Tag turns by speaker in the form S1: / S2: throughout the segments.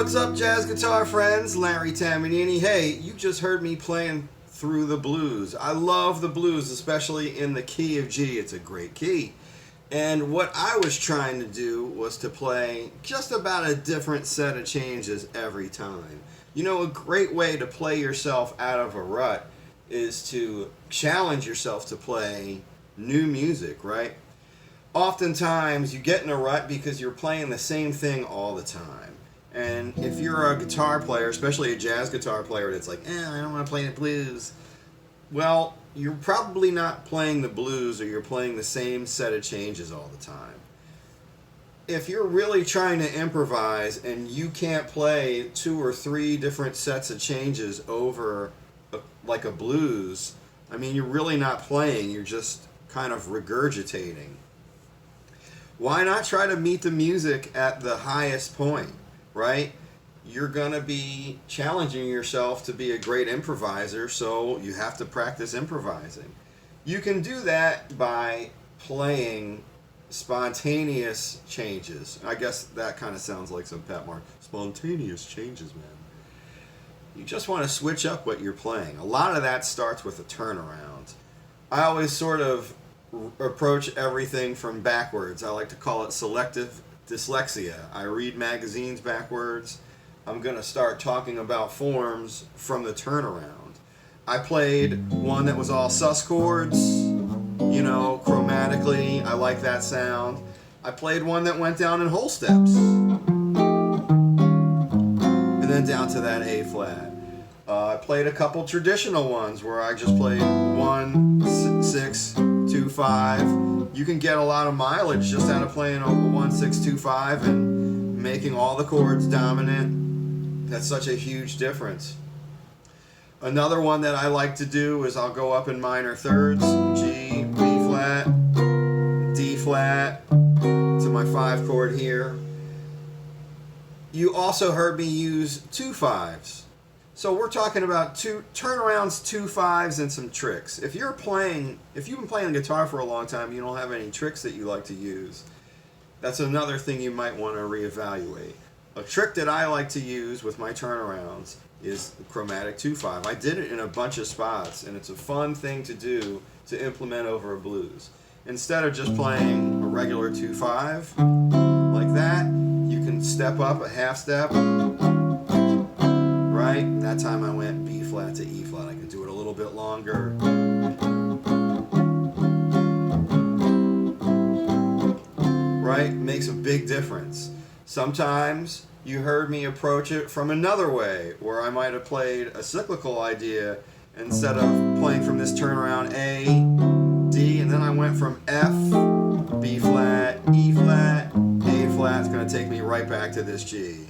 S1: What's up, jazz guitar friends? Larry Tamanini. Hey, you just heard me playing through the blues. I love the blues, especially in the key of G. It's a great key. And what I was trying to do was to play just about a different set of changes every time. You know, a great way to play yourself out of a rut is to challenge yourself to play new music, right? Oftentimes you get in a rut because you're playing the same thing all the time. And if you're a guitar player, especially a jazz guitar player, that's like, I don't want to play the blues. Well, you're probably not playing the blues, or you're playing the same set of changes all the time. If you're really trying to improvise and you can't play 2 or 3 different sets of changes over like a blues, I mean, you're really not playing, you're just kind of regurgitating. Why not try to meet the music at the highest point? Right? You're going to be challenging yourself to be a great improviser, so you have to practice improvising. You can do that by playing spontaneous changes. I guess that kind of sounds like some Pat Mark. Spontaneous changes, man. You just want to switch up what you're playing. A lot of that starts with a turnaround. I always sort of approach everything from backwards. I like to call it selective dyslexia. I read magazines backwards. I'm going to start talking about forms from the turnaround. I played one that was all sus chords, you know, chromatically. I like that sound. I played one that went down in whole steps. And then down to that A flat. I played a couple traditional ones where I just played 1, 6, 2, 5. You can get a lot of mileage just out of playing a 1, 6, 2, 5 and making all the chords dominant. That's such a huge difference. Another one that I like to do is I'll go up in minor thirds, G, B flat, D flat, to my 5 chord here. You also heard me use 2 5s. So we're talking about 2 turnarounds, 2 5s, and some tricks. If you've been playing the guitar for a long time, you don't have any tricks that you like to use. That's another thing you might want to reevaluate. A trick that I like to use with my turnarounds is chromatic 2 5. I did it in a bunch of spots, and it's a fun thing to do to implement over a blues. Instead of just playing a regular 2 5 like that, you can step up a half step. Right? That time I went B flat to E flat. I can do it a little bit longer. Right? Makes a big difference. Sometimes you heard me approach it from another way, where I might have played a cyclical idea instead of playing from this turnaround A, D, and then I went from F, B flat, E flat, A flat. It's going to take me right back to this G.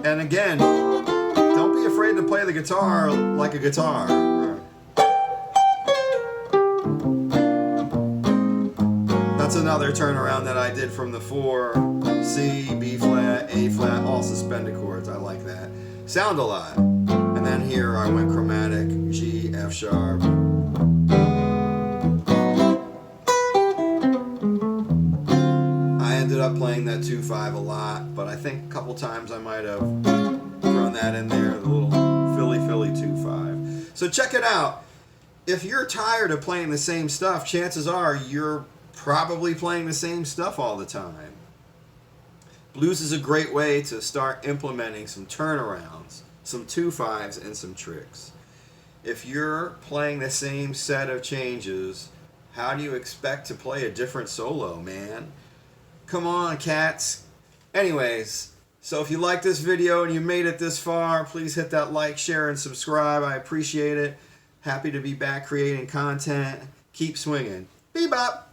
S1: And again, don't be afraid to play the guitar like a guitar. That's another turnaround that I did from the 4, C, B flat, A flat, all suspended chords. I like that. Sound a lot. And then here I went chromatic, G, F sharp. I ended up playing that 2 5 a lot, but I think a couple times I might have thrown that in there, the little Philly 2 5. So check it out. If you're tired of playing the same stuff, chances are you're probably playing the same stuff all the time. Blues is a great way to start implementing some turnarounds, some 2 5s, and some tricks. If you're playing the same set of changes, how do you expect to play a different solo, man? Come on, cats. Anyways, so if you like this video and you made it this far, please hit that like, share, and subscribe. I appreciate it. Happy to be back creating content. Keep swinging. Bebop!